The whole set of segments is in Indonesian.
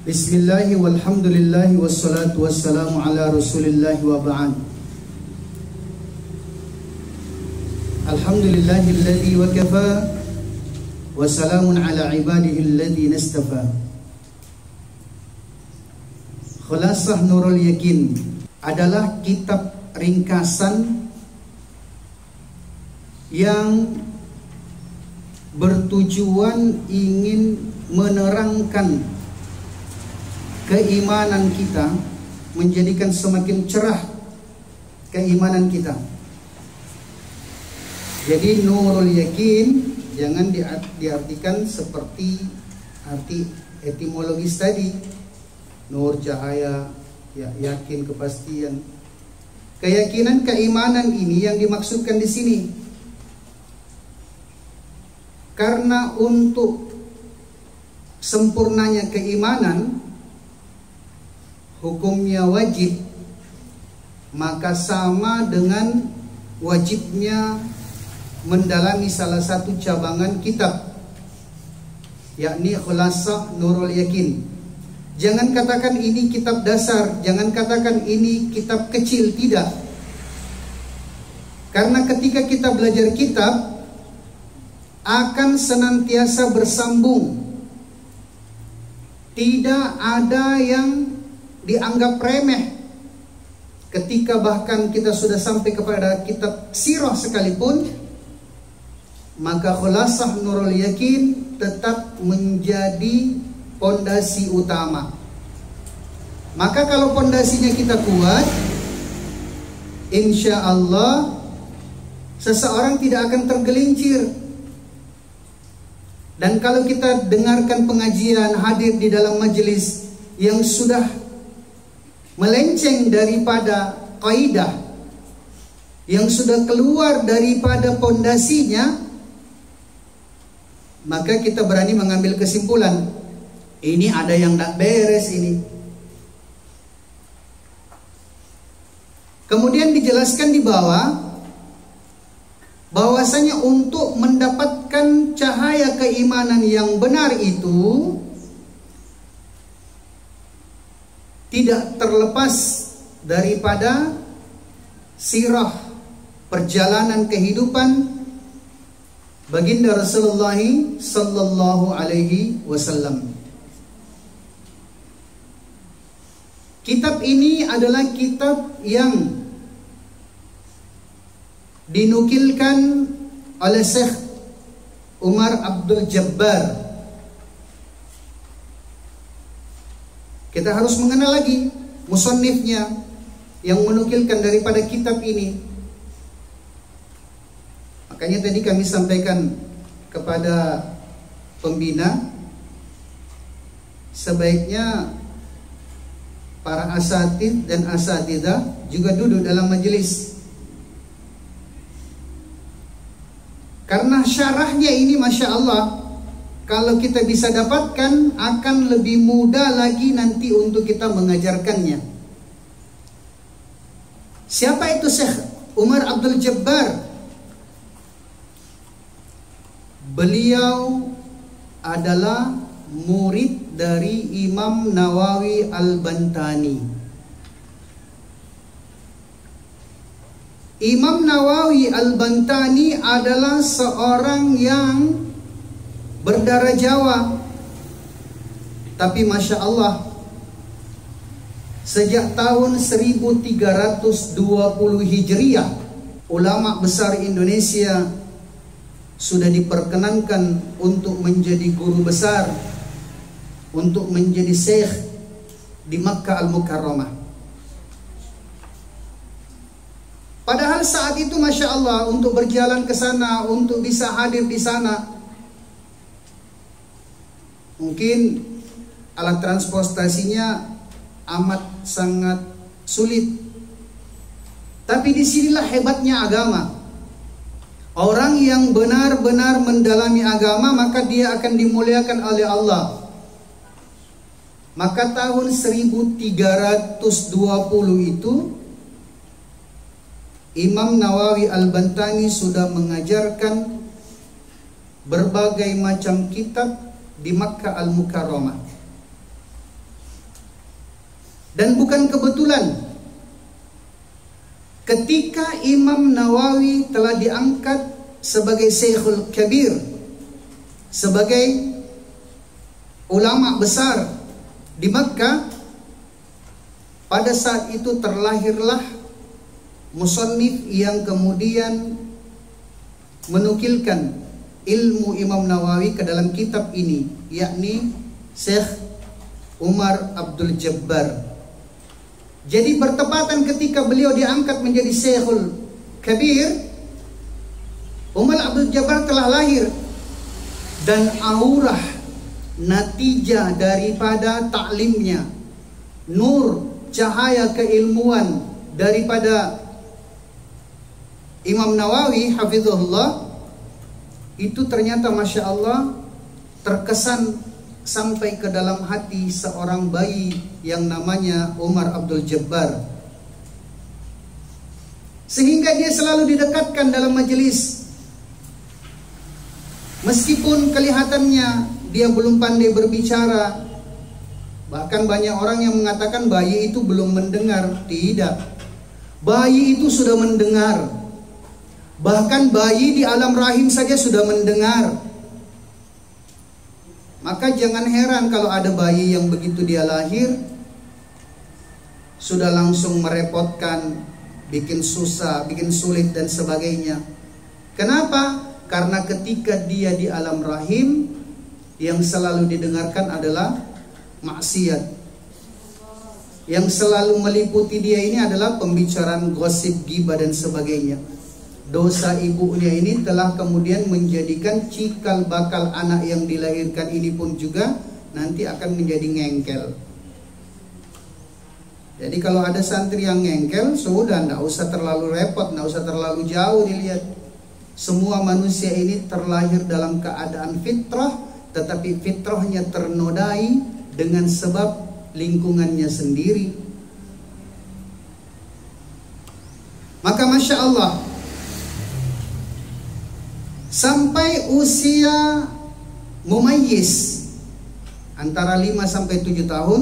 Bismillahi walhamdulillahi wassalatu wassalamu ala rasulillahi wa ba'd. Alhamdulillahilladzi wa kafa wa salamun ala ibadihi alladzi nastafa. Khulasah Nurul Yakin adalah kitab ringkasan yang bertujuan ingin menerangkan keimanan kita, menjadikan semakin cerah keimanan kita. Jadi Nurul Yakin jangan diartikan seperti arti etimologis tadi. Nur cahaya, ya, yakin kepastian. Keyakinan keimanan ini yang dimaksudkan di sini. Karena untuk sempurnanya keimanan hukumnya wajib, maka sama dengan wajibnya mendalami salah satu cabangan kitab, yakni Khulasah Nurul Yakin. Jangan katakan ini kitab dasar, jangan katakan ini kitab kecil, tidak. Karena ketika kita belajar kitab akan senantiasa bersambung. Tidak ada yang dianggap remeh. Ketika bahkan kita sudah sampai kepada kitab sirah sekalipun, maka Khulasah Nurul Yakin tetap menjadi pondasi utama. Maka kalau pondasinya kita kuat, insya Allah seseorang tidak akan tergelincir. Dan kalau kita dengarkan pengajian, hadir di dalam majelis yang sudah melenceng daripada kaidah, yang sudah keluar daripada pondasinya, maka kita berani mengambil kesimpulan, ini ada yang tak beres ini. Kemudian dijelaskan di bawah bahwasanya untuk mendapatkan cahaya keimanan yang benar itu tidak terlepas daripada sirah perjalanan kehidupan baginda Rasulullah sallallahu alaihi wasallam. Kitab ini adalah kitab yang dinukilkan oleh Syekh Umar Abdul Jabbar. Kita harus mengenal lagi musannifnya yang menukilkan daripada kitab ini. Makanya tadi kami sampaikan kepada pembina, sebaiknya para asatid dan asatidah juga duduk dalam majelis. Karena syarahnya ini Masya Allah, kalau kita bisa dapatkan akan lebih mudah lagi nanti untuk kita mengajarkannya. Siapa itu Syekh Umar Abdul Jabbar? Beliau adalah murid dari Imam Nawawi Al-Bantani. Imam Nawawi Al-Bantani adalah seorang yang berdarah Jawa. Tapi Masya Allah, sejak tahun 1320 Hijriah, ulama besar Indonesia sudah diperkenankan untuk menjadi guru besar, untuk menjadi syekh di Makkah Al-Mukarramah. Padahal saat itu Masya Allah, untuk berjalan ke sana, untuk bisa hadir di sana, mungkin alat transportasinya amat sangat sulit. Tapi disinilah hebatnya agama. Orang yang benar-benar mendalami agama, maka dia akan dimuliakan oleh Allah. Maka tahun 1320 itu Imam Nawawi Al-Bantani sudah mengajarkan berbagai macam kitab di Makkah Al-Mukarramah. Dan bukan kebetulan ketika Imam Nawawi telah diangkat sebagai Syekhul Kabir, sebagai ulama besar di Makkah, pada saat itu terlahirlah musannif yang kemudian menukilkan ilmu Imam Nawawi ke dalam kitab ini, yakni Syekh Umar Abdul Jabbar. Jadi bertepatan ketika beliau diangkat menjadi Syekhul Kabir, Umar Abdul Jabbar telah lahir. Dan aurah natijah daripada taklimnya, nur, cahaya keilmuan daripada Imam Nawawi hafizahullah, itu ternyata Masya Allah terkesan sampai ke dalam hati seorang bayi yang namanya Umar Abdul Jabbar, sehingga dia selalu didekatkan dalam majelis. Meskipun kelihatannya dia belum pandai berbicara, bahkan banyak orang yang mengatakan bayi itu belum mendengar. Tidak, bayi itu sudah mendengar. Bahkan bayi di alam rahim saja sudah mendengar. Maka jangan heran kalau ada bayi yang begitu dia lahir sudah langsung merepotkan, bikin susah, bikin sulit dan sebagainya. Kenapa? Karena ketika dia di alam rahim, yang selalu didengarkan adalah maksiat. Yang selalu meliputi dia ini adalah pembicaraan gosip, ghibah dan sebagainya. Dosa ibunya ini telah kemudian menjadikan cikal bakal anak yang dilahirkan ini pun juga nanti akan menjadi ngengkel. Jadi kalau ada santri yang ngengkel, sudah tidak usah terlalu repot, tidak usah terlalu jauh dilihat. Semua manusia ini terlahir dalam keadaan fitrah, tetapi fitrahnya ternodai dengan sebab lingkungannya sendiri. Maka Masya Allah, sampai usia mumayyiz antara 5 sampai 7 tahun,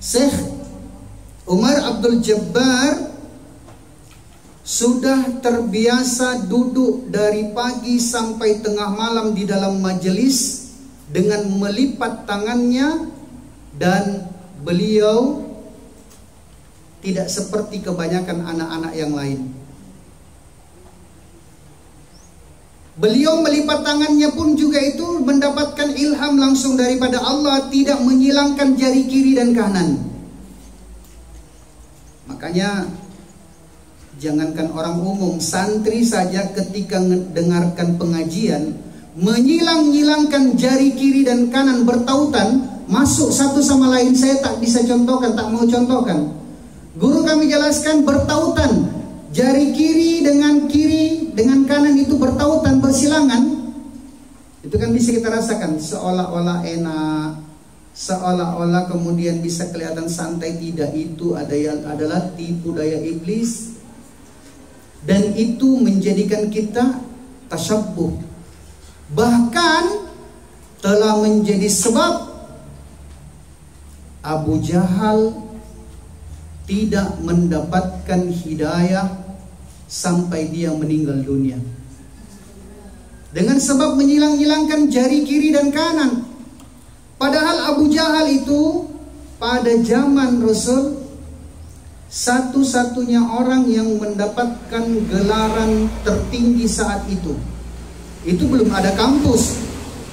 Syekh Umar Abdul Jabbar sudah terbiasa duduk dari pagi sampai tengah malam di dalam majelis dengan melipat tangannya, dan beliau tidak seperti kebanyakan anak-anak yang lain. Beliau melipat tangannya pun juga itu mendapatkan ilham langsung daripada Allah, tidak menyilangkan jari kiri dan kanan. Makanya jangankan orang umum, santri saja ketika mendengarkan pengajian menyilang-nyilangkan jari kiri dan kanan bertautan, masuk satu sama lain. Saya tak bisa contohkan, tak mau contohkan. Guru kami jelaskan bertautan, jari kiri dengan kanan itu bertautan, bersilangan. Itu kan bisa kita rasakan seolah-olah enak, seolah-olah kemudian bisa kelihatan santai. Tidak, itu adalah tipu daya iblis. Dan itu menjadikan kita tasyabbuh, bahkan telah menjadi sebab Abu Jahal tidak mendapatkan hidayah sampai dia meninggal dunia, dengan sebab menyilang-nyilangkan jari kiri dan kanan. Padahal Abu Jahal itu pada zaman Rasul satu-satunya orang yang mendapatkan gelaran tertinggi saat itu. Itu belum ada kampus,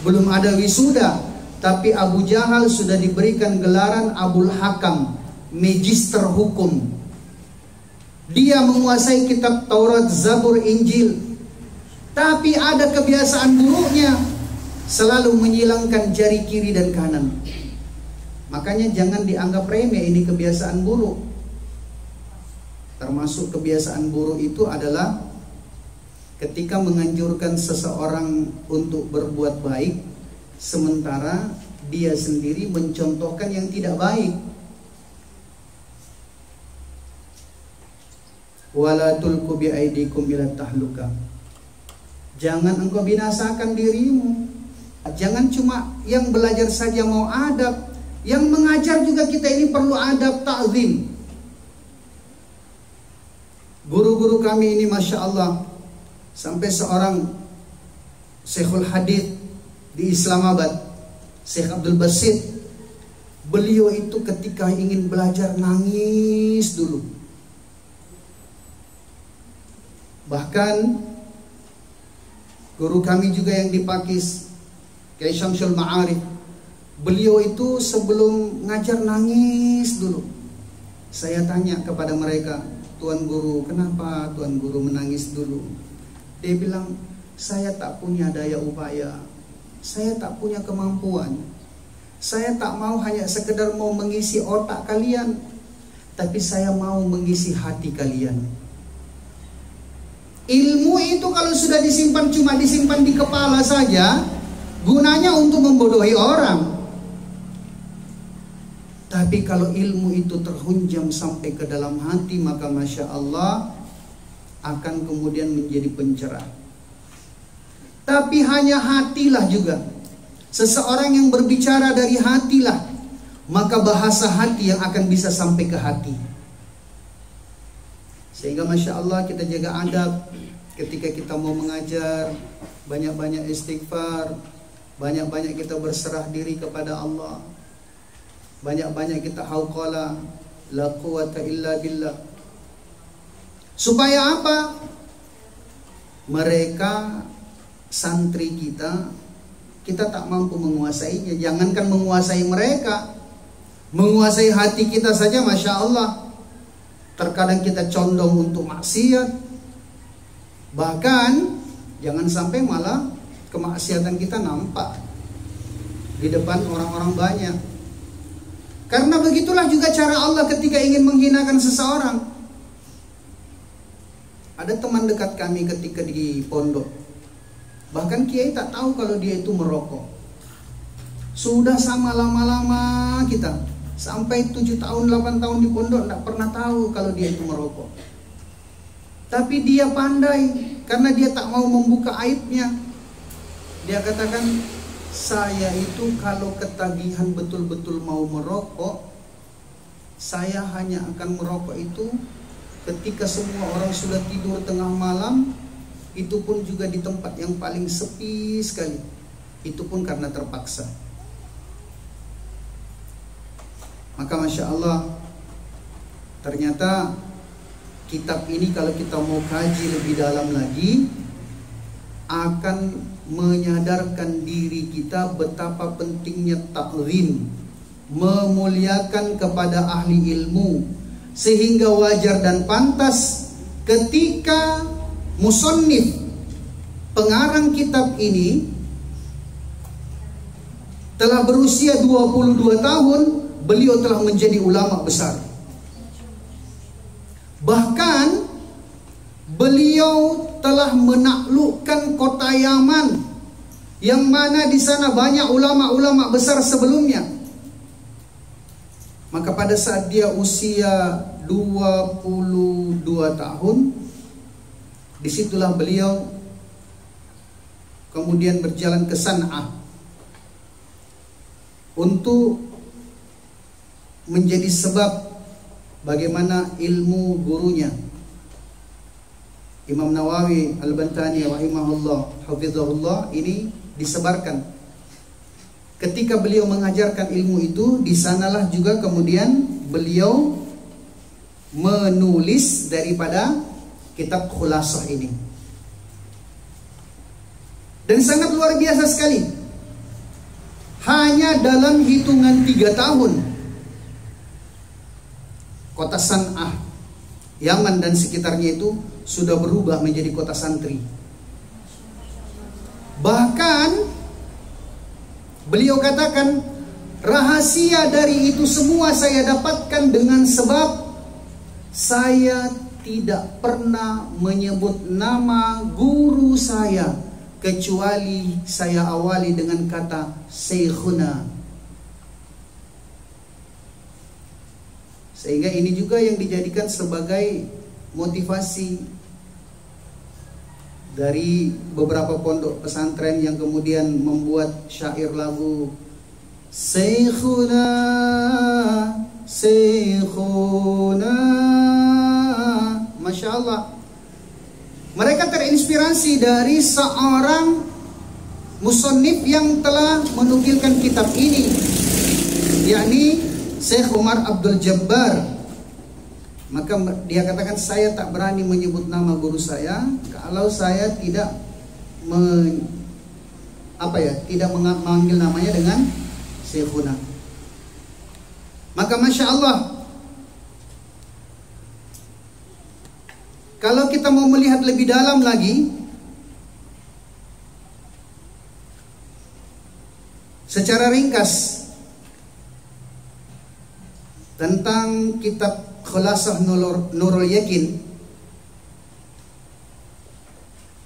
belum ada wisuda, tapi Abu Jahal sudah diberikan gelaran Abul Hakam, magister hukum. Dia menguasai kitab Taurat, Zabur, Injil. Tapi ada kebiasaan buruknya, selalu menyilangkan jari kiri dan kanan. Makanya jangan dianggap remeh ini kebiasaan buruk. Termasuk kebiasaan buruk itu adalah ketika menganjurkan seseorang untuk berbuat baik, sementara dia sendiri mencontohkan yang tidak baik. Wala tulqu bi aidikum ila tahluka. Jangan engkau binasakan dirimu. Jangan cuma yang belajar saja mau adab, Yang mengajar juga kita ini perlu adab ta'zim. Guru-guru kami ini Masya Allah, sampai seorang Syekhul Hadith di Islamabad, Syekh Abdul Basit, beliau itu ketika ingin belajar nangis dulu. Bahkan guru kami juga yang di Pakis, Kiai Syamsul Ma'arif, beliau itu sebelum ngajar nangis dulu. Saya tanya kepada mereka, Tuan Guru, kenapa Tuan Guru menangis dulu? Dia bilang, saya tak punya daya upaya, saya tak punya kemampuan, saya tak mau hanya sekedar mau mengisi otak kalian, tapi saya mau mengisi hati kalian. Ilmu itu kalau sudah disimpan cuma disimpan di kepala saja, gunanya untuk membodohi orang. Tapi kalau ilmu itu terhunjam sampai ke dalam hati, maka Masya Allah akan kemudian menjadi pencerah. Tapi hanya hatilah juga. Seseorang yang berbicara dari hatilah, maka bahasa hati yang akan bisa sampai ke hati. Sehingga Masya Allah kita jaga adab ketika kita mau mengajar. Banyak-banyak istighfar, banyak-banyak kita berserah diri kepada Allah, banyak-banyak kita hauqala la quwata illa billah. Supaya apa? Mereka santri kita tak mampu menguasainya. Jangankan menguasai mereka, menguasai hati kita saja Masya Allah terkadang kita condong untuk maksiat. Bahkan jangan sampai malah kemaksiatan kita nampak di depan orang-orang banyak. Karena begitulah juga cara Allah ketika ingin menghinakan seseorang. Ada teman dekat kami ketika di pondok, bahkan kiai tak tahu kalau dia itu merokok. Sudah sama lama-lama kita, sampai 7 tahun 8 tahun di pondok, tak pernah tahu kalau dia itu merokok. Tapi dia pandai, karena dia tak mau membuka aibnya. Dia katakan, saya itu kalau ketagihan betul-betul mau merokok, saya hanya akan merokok itu ketika semua orang sudah tidur tengah malam, itu pun juga di tempat yang paling sepi sekali. Itu pun karena terpaksa. Maka Masya Allah, ternyata kitab ini kalau kita mau kaji lebih dalam lagi, akan menyadarkan diri kita betapa pentingnya ta'zim, memuliakan kepada ahli ilmu, sehingga wajar dan pantas ketika musannif, pengarang kitab ini, telah berusia 22 tahun, beliau telah menjadi ulama besar. Bahkan beliau telah menaklukkan kota Yaman, yang mana di sana banyak ulama-ulama besar sebelumnya. Maka pada saat dia usia 22 tahun, disitulah beliau kemudian berjalan ke San'ah untuk menjadi sebab bagaimana ilmu gurunya Imam Nawawi Al-Bantani rahimahullah hafizahullah ini disebarkan. Ketika beliau mengajarkan ilmu itu, di sanalah juga kemudian beliau menulis daripada kitab Khulasah ini. Dan sangat luar biasa sekali. Hanya dalam hitungan 3 tahun, kota San'ah, Yaman dan sekitarnya itu sudah berubah menjadi kota santri. Bahkan beliau katakan, rahasia dari itu semua saya dapatkan dengan sebab saya tidak pernah menyebut nama guru saya, kecuali saya awali dengan kata Syekhuna. Sehingga ini juga yang dijadikan sebagai motivasi dari beberapa pondok pesantren yang kemudian membuat syair lagu Syekhuna, Syekhuna. Masya Allah. Mereka terinspirasi dari seorang musannif yang telah menukilkan kitab ini, yakni Syekh Umar Abdul Jabbar. Maka dia katakan, saya tak berani menyebut nama guru saya kalau saya tidak tidak memanggil namanya dengan Syekhuna. Maka Masya Allah, kalau kita mau melihat lebih dalam lagi secara ringkas tentang kitab Khulasah Nurul Yakin,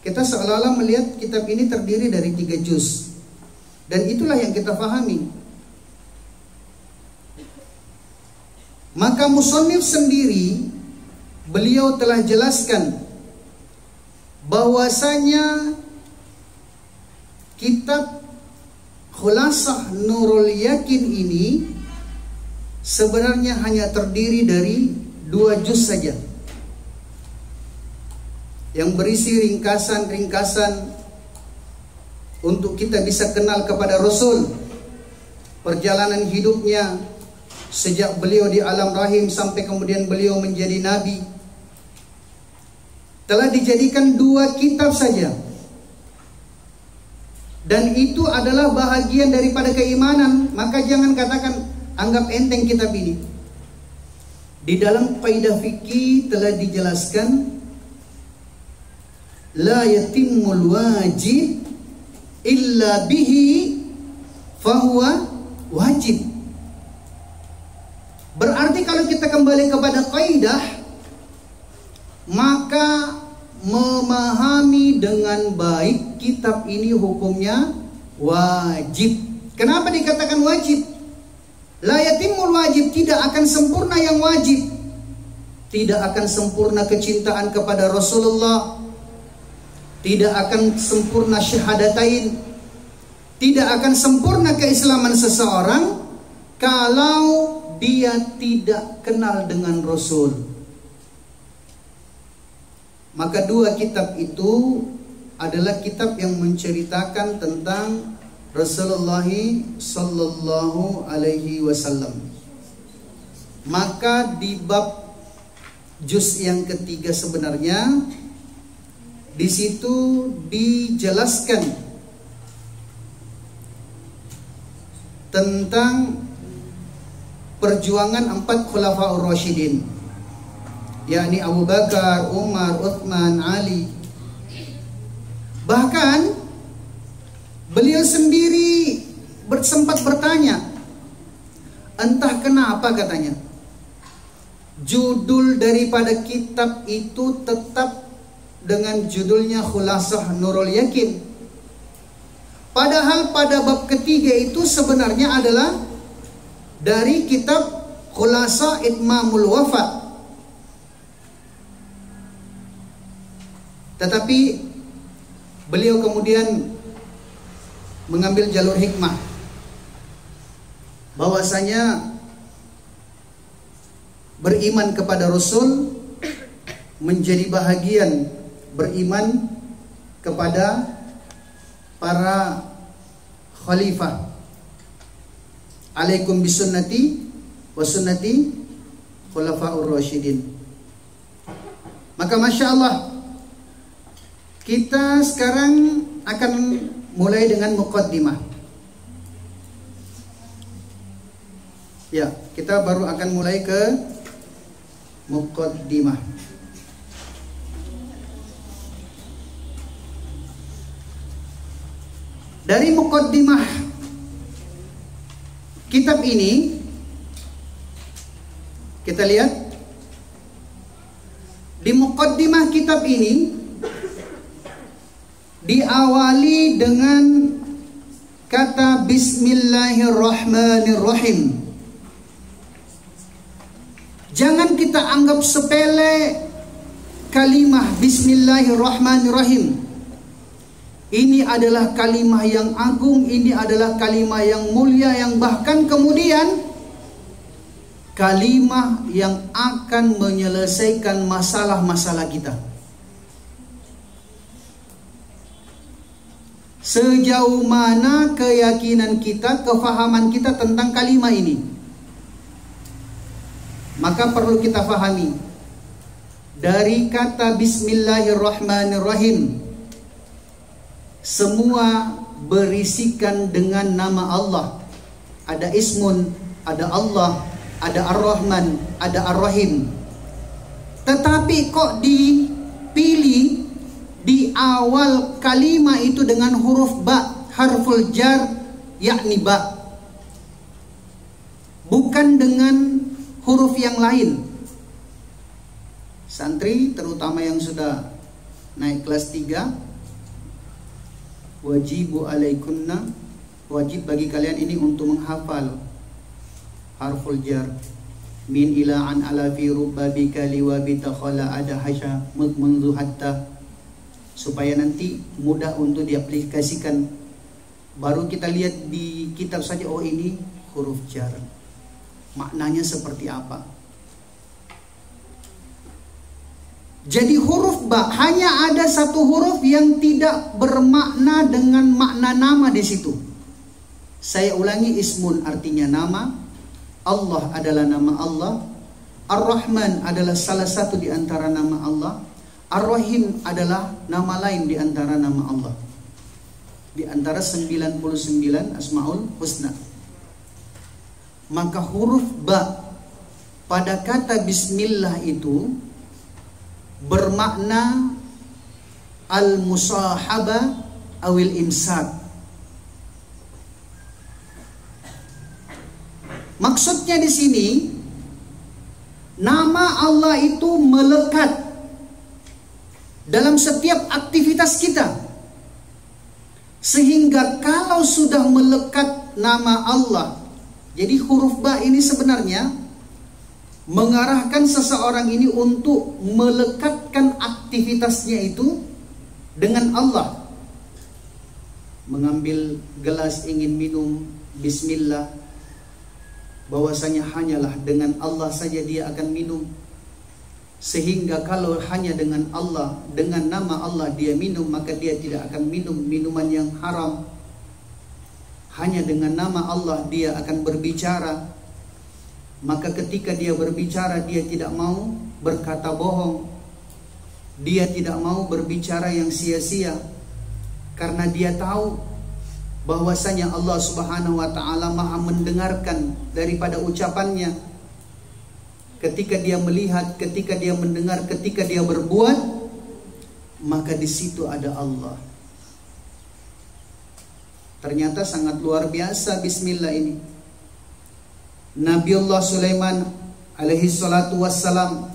kita seolah-olah melihat kitab ini terdiri dari 3 juz, dan itulah yang kita pahami. Maka musannif sendiri, beliau telah jelaskan bahwasanya kitab Khulasah Nurul Yakin ini sebenarnya hanya terdiri dari 2 juz saja, yang berisi ringkasan-ringkasan untuk kita bisa kenal kepada Rasul, perjalanan hidupnya sejak beliau di alam rahim sampai kemudian beliau menjadi nabi. Telah dijadikan 2 kitab saja, dan itu adalah bahagian daripada keimanan. Maka jangan katakan anggap enteng kitab ini. Di dalam kaidah fikih telah dijelaskan, la yatimmul wajib illa bihi fahuwa wajib. Berarti kalau kita kembali kepada kaidah, maka memahami dengan baik kitab ini hukumnya wajib. Kenapa dikatakan wajib? La yatimul wajib, tidak akan sempurna yang wajib. Tidak akan sempurna kecintaan kepada Rasulullah, tidak akan sempurna syahadatain, tidak akan sempurna keislaman seseorang kalau dia tidak kenal dengan Rasul. Maka 2 kitab itu adalah kitab yang menceritakan tentang Rasulullah sallallahu alaihi wasallam. Maka di bab juz yang ketiga sebenarnya di situ dijelaskan tentang perjuangan 4 khulafaur rasyidin, yakni Abu Bakar, Umar, Uthman, Ali. Bahkan beliau sendiri sempat bertanya, entah kenapa katanya, judul daripada kitab itu tetap dengan judulnya Khulasah Nurul Yakin. Padahal pada bab ketiga itu sebenarnya adalah dari kitab Khulasah Itmamul Wafat. Tetapi beliau kemudian mengambil jalur hikmah, bahwasanya beriman kepada Rasul menjadi bahagian beriman kepada para khalifah. Alaikum bisunnati wa sunnati khulafaur rasyidin. Maka Masya Allah, kita sekarang akan mulai dengan muqaddimah. Ya, kita baru akan mulai ke muqaddimah. Dari muqaddimah kitab ini kita lihat, di muqaddimah kitab ini diawali dengan kata Bismillahirrahmanirrahim. Jangan kita anggap sepele kalimah Bismillahirrahmanirrahim. Ini adalah kalimah yang agung, ini adalah kalimah yang mulia, yang bahkan kemudian kalimah yang akan menyelesaikan masalah-masalah kita. Sejauh mana keyakinan kita, kefahaman kita tentang kalimat ini, maka perlu kita fahami dari kata Bismillahirrahmanirrahim, semua berisikan dengan nama Allah. Ada ismun, ada Allah, ada Ar-Rahman, ada Ar-Rahim. Tetapi kok dipilih di awal kalimat itu dengan huruf ba, harful jar, yakni ba, bukan dengan huruf yang lain. Santri terutama yang sudah naik kelas 3, wajibu alaikunna, wajib bagi kalian ini untuk menghafal harful jar. Min ila an ala fi rubbabika liwabi takhala ada hasya munzu hatta, supaya nanti mudah untuk diaplikasikan. Baru kita lihat di kitab saja, oh ini huruf jar, maknanya seperti apa. Jadi huruf ba hanya ada satu huruf yang tidak bermakna dengan makna nama di situ. Saya ulangi, ismun artinya nama, Allah adalah nama Allah, Ar-Rahman adalah salah satu di antara nama Allah, Ar-Rahim adalah nama lain di antara nama Allah, di antara 99 Asmaul Husna. Maka huruf ba pada kata Bismillah itu bermakna al-musahaba awil imsak. Maksudnya di sini, nama Allah itu melekat dalam setiap aktivitas kita, sehingga kalau sudah melekat nama Allah, jadi huruf ba ini sebenarnya mengarahkan seseorang ini untuk melekatkan aktivitasnya itu dengan Allah. Mengambil gelas ingin minum, Bismillah, bahwasanya hanyalah dengan Allah saja dia akan minum. Sehingga kalau hanya dengan Allah, dengan nama Allah dia minum, maka dia tidak akan minum minuman yang haram. Hanya dengan nama Allah dia akan berbicara, maka ketika dia berbicara dia tidak mau berkata bohong, dia tidak mau berbicara yang sia-sia, karena dia tahu bahwasanya Allah Subhanahu wa taala Maha mendengarkan daripada ucapannya. Ketika dia melihat, ketika dia mendengar, ketika dia berbuat, maka di situ ada Allah. Ternyata sangat luar biasa Bismillah ini. Nabiullah Sulaiman alaihi salatu wassalam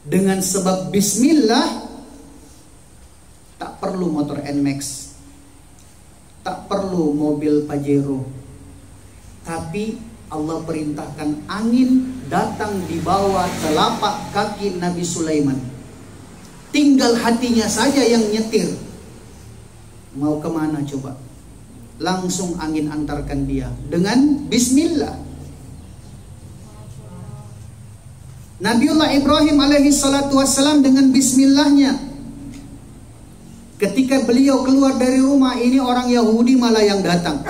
dengan sebab Bismillah tak perlu motor NMAX, tak perlu mobil Pajero, tapi Allah perintahkan angin datang di bawah telapak kaki Nabi Sulaiman. Tinggal hatinya saja yang nyetir. Mau kemana coba? Langsung angin antarkan dia dengan Bismillah. Nabiullah Ibrahim alaihi salatu wassalam dengan Bismillahnya, ketika beliau keluar dari rumah, ini orang Yahudi malah yang datang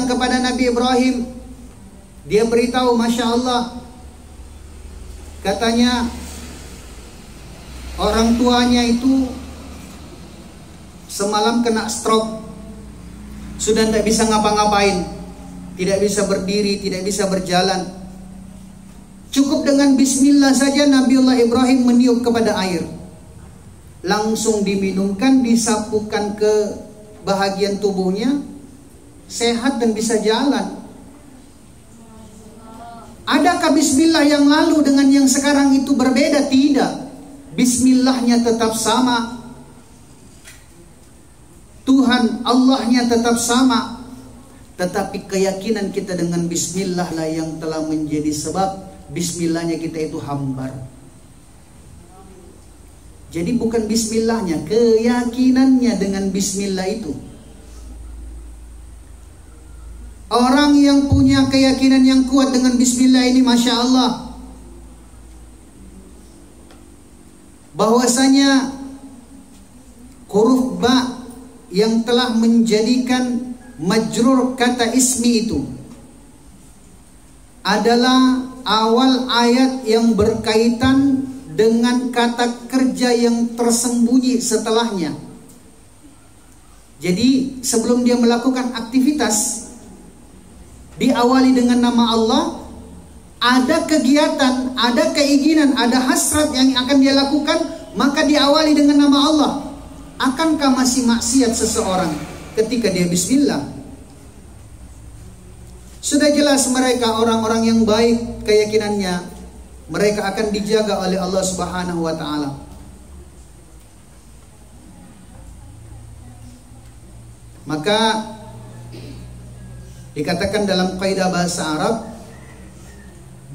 kepada Nabi Ibrahim. Dia beritahu, Masya Allah, katanya orang tuanya itu semalam kena stroke, sudah tidak bisa ngapa-ngapain, tidak bisa berdiri, tidak bisa berjalan. Cukup dengan Bismillah saja Nabiullah Ibrahim meniup kepada air, langsung diminumkan, disapukan ke bahagian tubuhnya, sehat dan bisa jalan. Adakah Bismillah yang lalu dengan yang sekarang itu berbeda? Tidak. Bismillahnya tetap sama, Tuhan Allahnya tetap sama, tetapi keyakinan kita dengan Bismillah lah yang telah menjadi sebab Bismillahnya kita itu hambar. Jadi bukan bismillahnya, keyakinannya dengan bismillah itu. Orang yang punya keyakinan yang kuat dengan bismillah ini, Masya Allah, bahwasanya huruf ba yang telah menjadikan majrur kata ismi itu adalah awal ayat yang berkaitan dengan kata kerja yang tersembunyi setelahnya. Jadi sebelum dia melakukan aktivitas, diawali dengan nama Allah, ada kegiatan, ada keinginan, ada hasrat yang akan dia lakukan, maka diawali dengan nama Allah. Akankah masih maksiat seseorang ketika dia bismillah? Sudah jelas mereka orang-orang yang baik keyakinannya, mereka akan dijaga oleh Allah Subhanahu wa taala. Maka dikatakan dalam kaidah bahasa Arab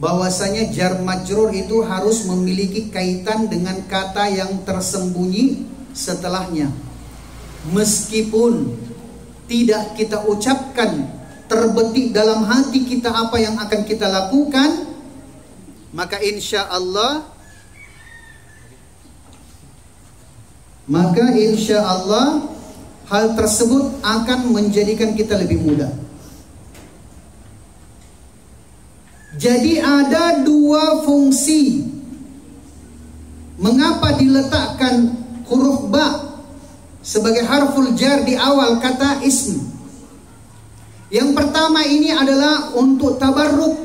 bahwasanya jar majrur itu harus memiliki kaitan dengan kata yang tersembunyi setelahnya. Meskipun tidak kita ucapkan, terbetik dalam hati kita apa yang akan kita lakukan, maka insya Allah hal tersebut akan menjadikan kita lebih mudah. Jadi ada dua fungsi mengapa diletakkan huruf ba sebagai harful jar di awal kata ism. Yang pertama ini adalah untuk tabarruk.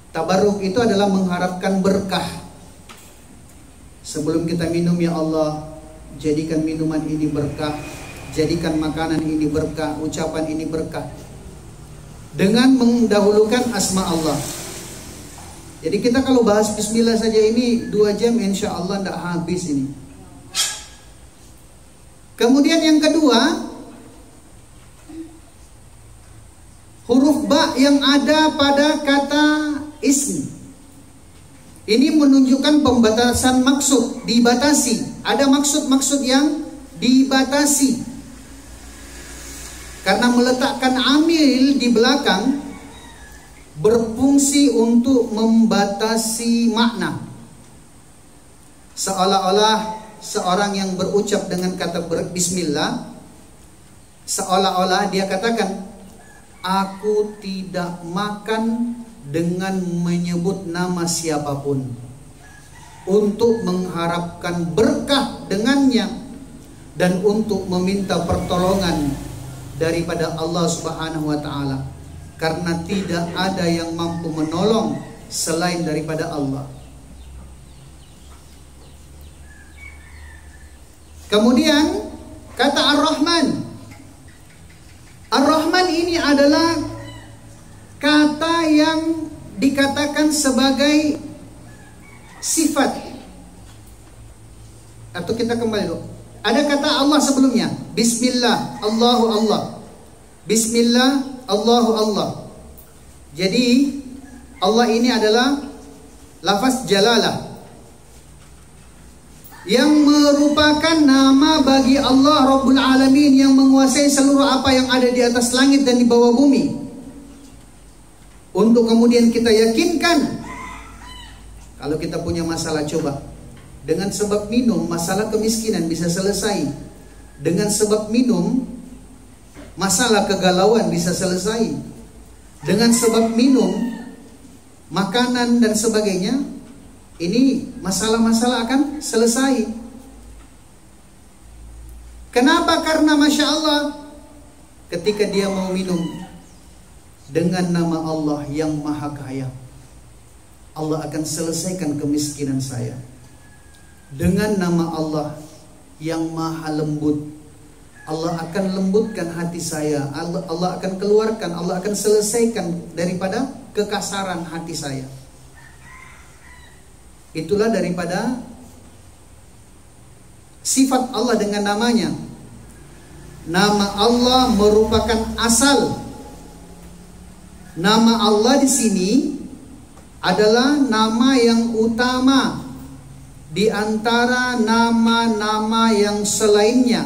Tabarruk itu adalah mengharapkan berkah. Sebelum kita minum, ya Allah, jadikan minuman ini berkah, jadikan makanan ini berkah, ucapan ini berkah, dengan mendahulukan asma Allah. Jadi kita kalau bahas bismillah saja ini 2 jam insya Allah tidak habis ini. Kemudian yang kedua, huruf ba yang ada pada kata ism ini menunjukkan pembatasan maksud, dibatasi. Ada maksud-maksud yang dibatasi. Karena meletakkan amil di belakang berfungsi untuk membatasi makna. Seolah-olah seorang yang berucap dengan kata bismillah, seolah-olah dia katakan, aku tidak makan dengan menyebut nama siapapun, untuk mengharapkan berkah dengannya dan untuk meminta pertolongan daripada Allah Subhanahu wa taala, karena tidak ada yang mampu menolong selain daripada Allah. Kemudian kata Ar-Rahman. Ar-Rahman ini adalah kata yang dikatakan sebagai sifat. Atau kita kembali dulu. Ada kata Allah sebelumnya. Bismillah, Allahu Allah. Bismillah, Allahu Allah. Jadi Allah ini adalah lafaz jalalah, yang merupakan nama bagi Allah Rabbul Alamin, yang menguasai seluruh apa yang ada di atas langit dan di bawah bumi. Untuk kemudian kita yakinkan, kalau kita punya masalah, coba dengan sebab minum masalah kemiskinan bisa selesai. Dengan sebab minum masalah kegalauan bisa selesai. Dengan sebab minum makanan dan sebagainya, ini masalah-masalah akan selesai. Kenapa? Karena Masya Allah, ketika dia mau minum dengan nama Allah yang Maha Kaya, Allah akan selesaikan kemiskinan saya. Dengan nama Allah yang Maha Lembut, Allah akan lembutkan hati saya. Allah akan keluarkan, Allah akan selesaikan daripada kekasaran hati saya. Itulah daripada sifat Allah dengan namanya. Nama Allah merupakan asal. Nama Allah di sini adalah nama yang utama, di antara nama-nama yang selainnya.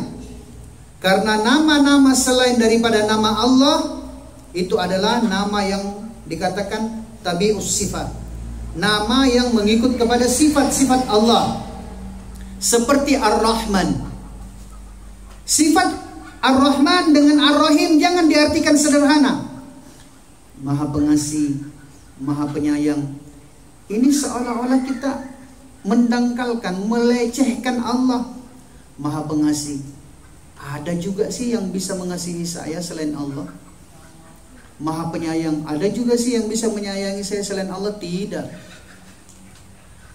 Karena nama-nama selain daripada nama Allah itu adalah nama yang dikatakan tabi'us sifat, nama yang mengikut kepada sifat-sifat Allah. Seperti Ar-Rahman. Sifat Ar-Rahman dengan Ar-Rahim jangan diartikan sederhana. Maha pengasih, maha penyayang. Ini seolah-olah kita mendangkalkan, melecehkan Allah. Maha pengasih. Ada juga sih yang bisa mengasihi saya selain Allah. Maha penyayang. Ada juga sih yang bisa menyayangi saya selain Allah. Tidak.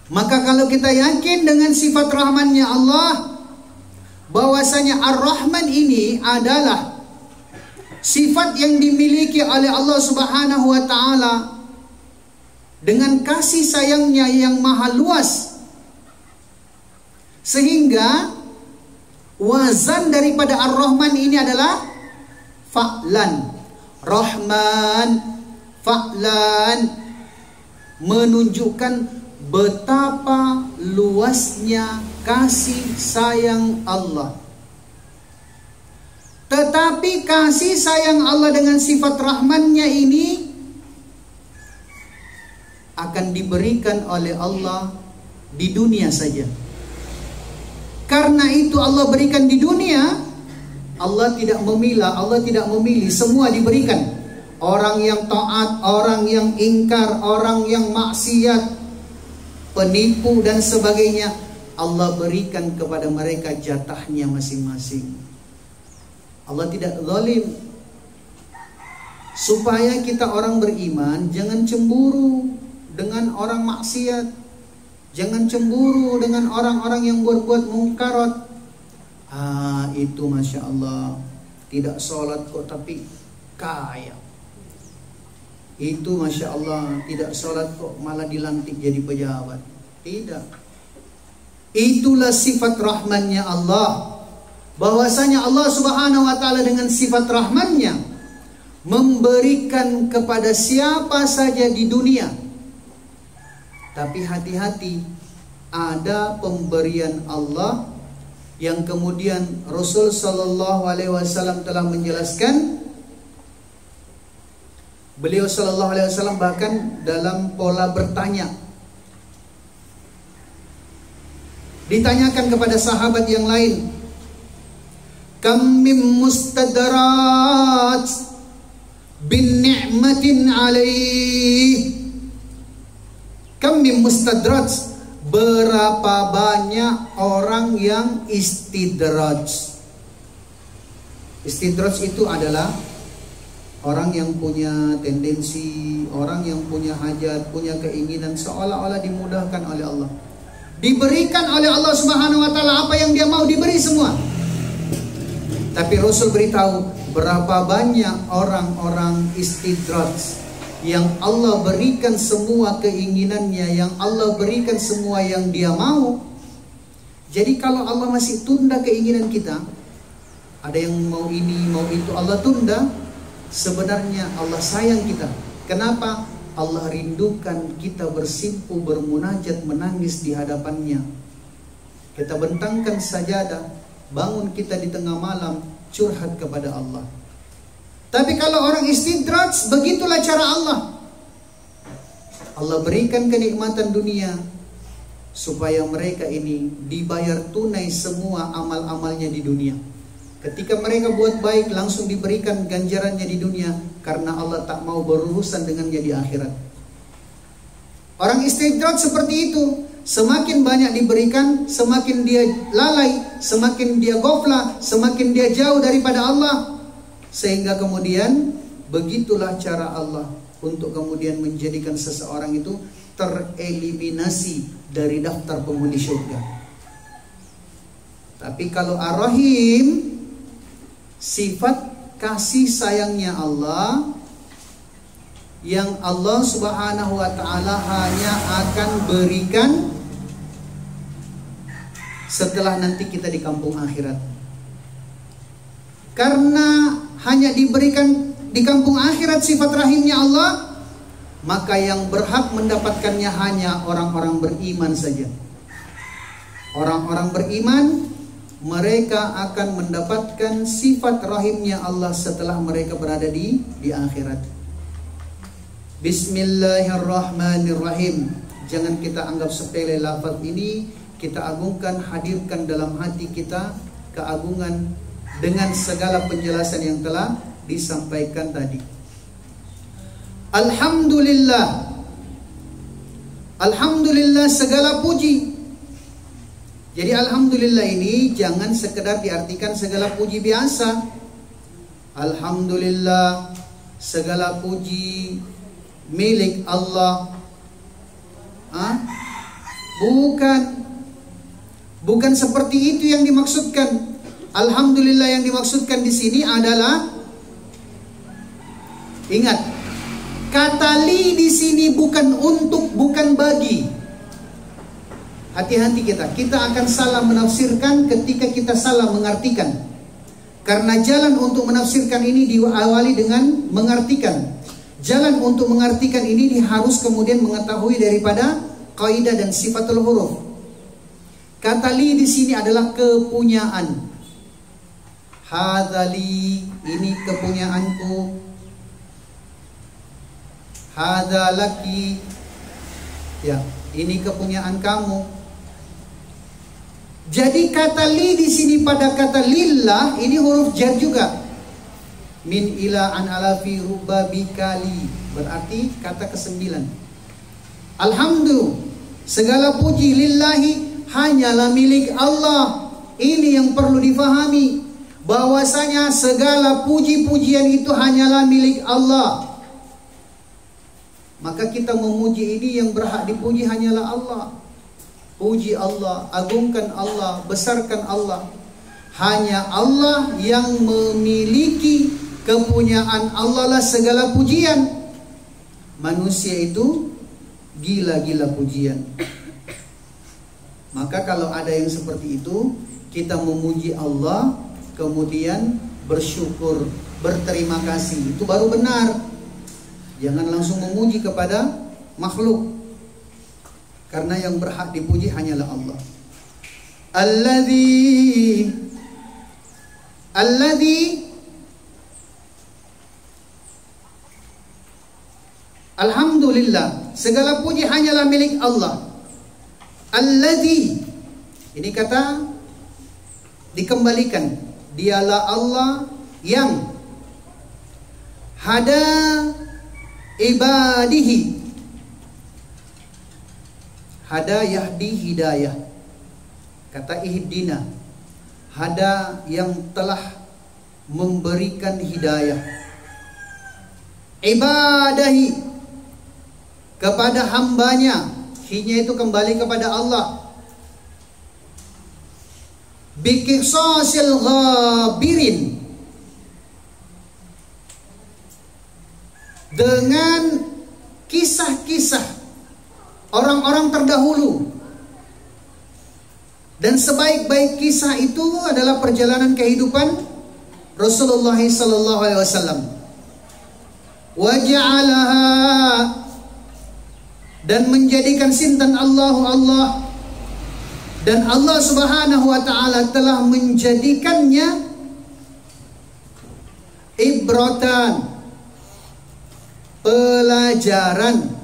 Maka kalau kita yakin dengan sifat rahmannya Allah, bahwasanya Ar-Rahman ini adalah sifat yang dimiliki oleh Allah Subhanahu wa taala dengan kasih sayangnya yang maha luas, sehingga wazan daripada Ar-Rahman ini adalah fa'lan. Rahman, fa'lan, menunjukkan betapa luasnya kasih sayang Allah. Tetapi kasih sayang Allah dengan sifat rahmannya ini akan diberikan oleh Allah di dunia saja. Karena itu Allah berikan di dunia. Allah tidak memilah, Allah tidak memilih, semua diberikan. Orang yang taat, orang yang ingkar, orang yang maksiat, penipu dan sebagainya, Allah berikan kepada mereka jatahnya masing-masing. Allah tidak zalim. Supaya kita orang beriman jangan cemburu dengan orang maksiat, jangan cemburu dengan orang-orang yang berbuat mungkarat. Itu Masya Allah, tidak sholat kok tapi kaya. Itu Masya Allah, tidak sholat kok malah dilantik jadi pejabat. Tidak. Itulah sifat rahmannya Allah. Bahwasanya Allah Subhanahu wa ta'ala dengan sifat rahmannya memberikan kepada siapa saja di dunia. Tapi hati-hati, ada pemberian Allah yang kemudian Rasul Sallallahu Alaihi Wasallam telah menjelaskan. Beliau Sallallahu Alaihi Wasallam bahkan dalam pola bertanya, ditanyakan kepada sahabat yang lain, kam min mustadrat bin ni'matin alaih. Kam min mustadrat, berapa banyak orang yang istidraj. Istidraj itu adalah orang yang punya tendensi, orang yang punya hajat, punya keinginan, seolah-olah dimudahkan oleh Allah. Diberikan oleh Allah Subhanahu wa ta'ala apa yang dia mau, diberi semua. Tapi Rasul beritahu, berapa banyak orang-orang istidraj yang Allah berikan semua keinginannya, yang Allah berikan semua yang dia mau. Jadi kalau Allah masih tunda keinginan kita, ada yang mau ini, mau itu, Allah tunda, sebenarnya Allah sayang kita. Kenapa? Allah rindukan kita bersimpu, bermunajat, menangis di hadapannya. Kita bentangkan sajadah, bangun kita di tengah malam, curhat kepada Allah. Tapi kalau orang istidraj, begitulah cara Allah. Allah berikan kenikmatan dunia supaya mereka ini dibayar tunai semua amal-amalnya di dunia. Ketika mereka buat baik, langsung diberikan ganjarannya di dunia, karena Allah tak mau berurusan dengannya di akhirat. Orang istidraj seperti itu, semakin banyak diberikan, semakin dia lalai, semakin dia ghaflah, semakin dia jauh daripada Allah. Sehingga kemudian begitulah cara Allah untuk kemudian menjadikan seseorang itu tereliminasi dari daftar penghuni surga. Tapi kalau Ar-Rahim, sifat kasih sayangnya Allah, yang Allah Subhanahu wa ta'ala hanya akan berikan setelah nanti kita di kampung akhirat. Karena hanya diberikan di kampung akhirat sifat rahimnya Allah, maka yang berhak mendapatkannya hanya orang-orang beriman saja. Orang-orang beriman, mereka akan mendapatkan sifat rahimnya Allah setelah mereka berada di akhirat. Bismillahirrahmanirrahim. Jangan kita anggap sepele lafaz ini, kita agungkan, hadirkan dalam hati kita keagungan dengan segala penjelasan yang telah disampaikan tadi. Alhamdulillah. Alhamdulillah segala puji. Jadi alhamdulillah ini jangan sekedar diartikan segala puji biasa. Alhamdulillah segala puji milik Allah. Bukan seperti itu yang dimaksudkan. Alhamdulillah yang dimaksudkan di sini adalah, ingat, kata li di sini bukan untuk, bukan bagi. Hati-hati kita akan salah menafsirkan ketika kita salah mengartikan. Karena jalan untuk menafsirkan ini diawali dengan mengartikan. Jalan untuk mengartikan ini harus kemudian mengetahui daripada kaidah dan sifatul huruf. Kata li di sini adalah kepunyaan. Hadzali, ini kepunyaanku. Hadzalaki, ya, ini kepunyaan kamu. Jadi kata li di sini pada kata lillah ini huruf jar juga. Min ila an alafi rubabikali, berarti kata ke-9. Alhamdulillah, segala puji lillahi, hanyalah milik Allah. Ini yang perlu difahami, bahwasanya segala puji-pujian itu hanyalah milik Allah. Maka kita memuji ini, yang berhak dipuji hanyalah Allah. Puji Allah, agungkan Allah, besarkan Allah. Hanya Allah yang memiliki kepunyaan Allah lah segala pujian. Manusia itu gila-gila pujian. Maka kalau ada yang seperti itu, kita memuji Allah, kemudian bersyukur, berterima kasih, itu baru benar. Jangan langsung memuji kepada makhluk, karena yang berhak dipuji hanyalah Allah. Alladzi alhamdulillah, segala puji hanyalah milik Allah. Alladzi, ini kata dikembalikan, dialah Allah yang hada ibadihi. Hada yahdi, hidayah. Kata ihdina, hada yang telah memberikan hidayah. Ibadahi, kepada hambanya. Hinya itu kembali kepada Allah. Biqisasil ghabirin, dengan kisah-kisah orang-orang terdahulu. Dan sebaik-baik kisah itu adalah perjalanan kehidupan Rasulullah sallallahu alaihi wasallam. Wa ja'alaha, dan menjadikan sinten Allah, dan Allah Subhanahu wa taala telah menjadikannya ibratan, pelajaran.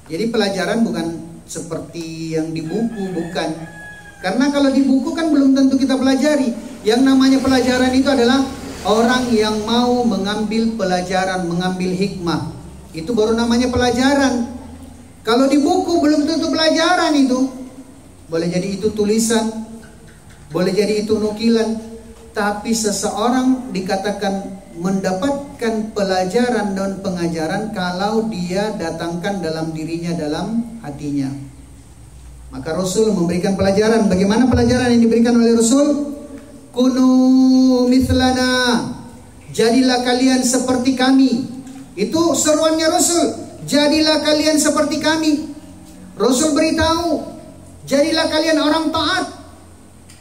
Jadi pelajaran bukan seperti yang di buku, bukan. Karena kalau di buku kan belum tentu kita pelajari. Yang namanya pelajaran itu adalah orang yang mau mengambil pelajaran, mengambil hikmah. Itu baru namanya pelajaran. Kalau di buku belum tentu pelajaran itu. Boleh jadi itu tulisan, boleh jadi itu nukilan. Tapi seseorang dikatakan mendapatkan pelajaran dan pengajaran kalau dia datangkan dalam dirinya, dalam hatinya. Maka Rasul memberikan pelajaran. Bagaimana pelajaran yang diberikan oleh Rasul? Kunu mithlana, jadilah kalian seperti kami. Itu seruannya Rasul. Jadilah kalian seperti kami. Rasul beritahu, jadilah kalian orang taat.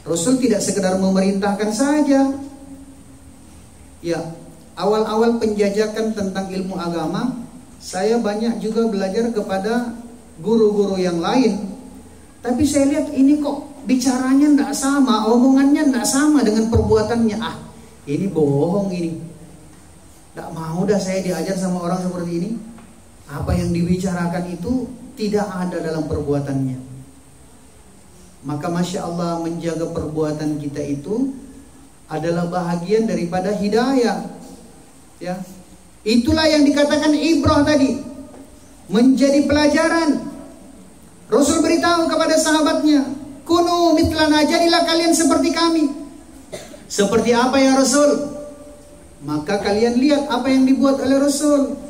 Rasul tidak sekedar memerintahkan saja. Ya, awal-awal penjajakan tentang ilmu agama, saya banyak juga belajar kepada guru-guru yang lain. Tapi saya lihat ini kok bicaranya tidak sama, omongannya tidak sama dengan perbuatannya. Ah, ini bohong ini. Tidak mau dah saya diajar sama orang seperti ini. Apa yang dibicarakan itu tidak ada dalam perbuatannya. Maka Masya Allah, menjaga perbuatan kita itu adalah bahagian daripada hidayah. Ya, itulah yang dikatakan ibrah tadi, menjadi pelajaran. Rasul beritahu kepada sahabatnya, kunu mitlana, jadilah kalian seperti kami. Seperti apa ya Rasul? Maka kalian lihat apa yang dibuat oleh Rasul.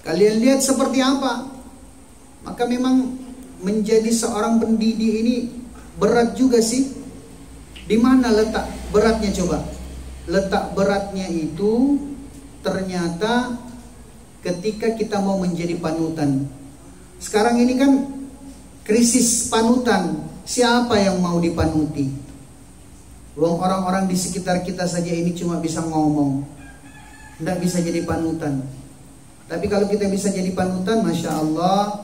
Kalian lihat seperti apa. Maka memang menjadi seorang pendidik ini berat juga sih. Di mana letak beratnya coba? Letak beratnya itu ternyata ketika kita mau menjadi panutan. Sekarang ini kan krisis panutan. Siapa yang mau dipanuti? Orang-orang di sekitar kita saja ini cuma bisa ngomong, tidak bisa jadi panutan. Tapi kalau kita bisa jadi panutan, Masya Allah,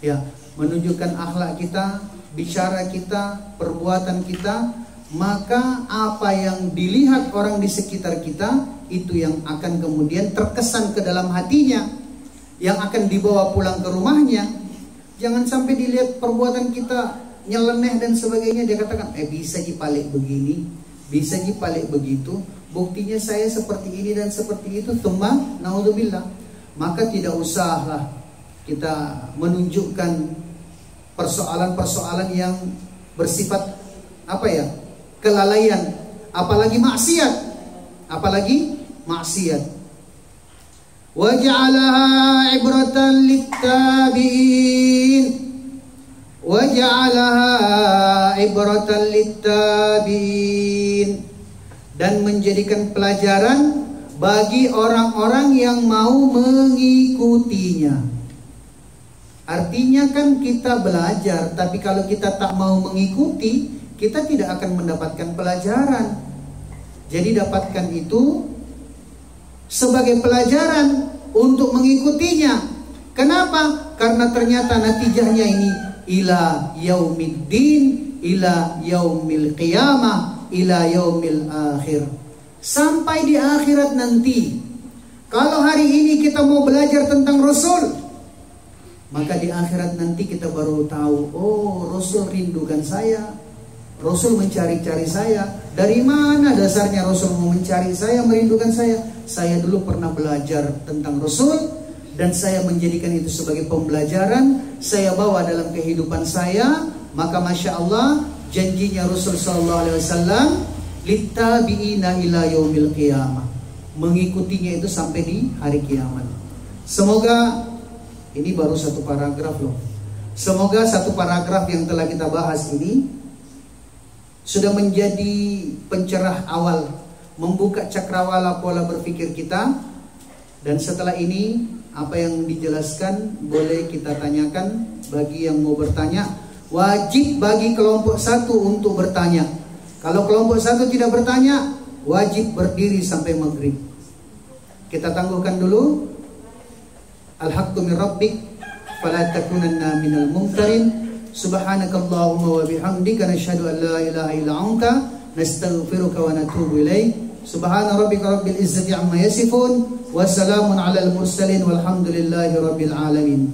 ya, menunjukkan akhlak kita, bicara kita, perbuatan kita, maka apa yang dilihat orang di sekitar kita, itu yang akan kemudian terkesan ke dalam hatinya, yang akan dibawa pulang ke rumahnya. Jangan sampai dilihat perbuatan kita nyeleneh dan sebagainya, dia katakan, bisa dipalik begini, bisa dipalik begitu, buktinya saya seperti ini dan seperti itu, tumbang, naudzubillah. Maka tidak usahlah kita menunjukkan persoalan-persoalan yang bersifat apa ya, kelalaian, apalagi maksiat, wa ja'alaha ibratan littabi'in, wa ja'alaha ibratan littabi'in, dan menjadikan pelajaran bagi orang-orang yang mau mengikutinya. Artinya kan kita belajar, tapi kalau kita tak mau mengikuti, kita tidak akan mendapatkan pelajaran. Jadi dapatkan itu sebagai pelajaran untuk mengikutinya. Kenapa? Karena ternyata natijahnya ini ila yaumiddin, ila yaumil qiyamah, ila yaumil akhir. Sampai di akhirat nanti. Kalau hari ini kita mau belajar tentang Rasul, maka di akhirat nanti kita baru tahu, oh Rasul rindukan saya, Rasul mencari-cari saya. Dari mana dasarnya Rasul mau mencari saya, merindukan saya? Saya dulu pernah belajar tentang Rasul, dan saya menjadikan itu sebagai pembelajaran, saya bawa dalam kehidupan saya. Maka Masya Allah, janjinya Rasul SAW, littabi'ina ila yaumil qiyamah, mengikutinya itu sampai di hari kiamat. Semoga ini baru satu paragraf loh. Semoga satu paragraf yang telah kita bahas ini sudah menjadi pencerah awal, membuka cakrawala pola berpikir kita. Dan setelah ini apa yang dijelaskan boleh kita tanyakan. Bagi yang mau bertanya, wajib bagi kelompok satu untuk bertanya. Kalau kelompok satu tidak bertanya, wajib berdiri sampai maghrib. Kita tangguhkan dulu. Al-haqqu min rabbik fala takunanna minal mumtarin. Subhanakallahumma wa bihamdika nashhadu an la ilaha illa anta nastaghfiruka wa natubu ilaik. Subhana rabbika rabbil izzati amma yasifun wa salamun alal mursalin walhamdulillahi rabbil alamin.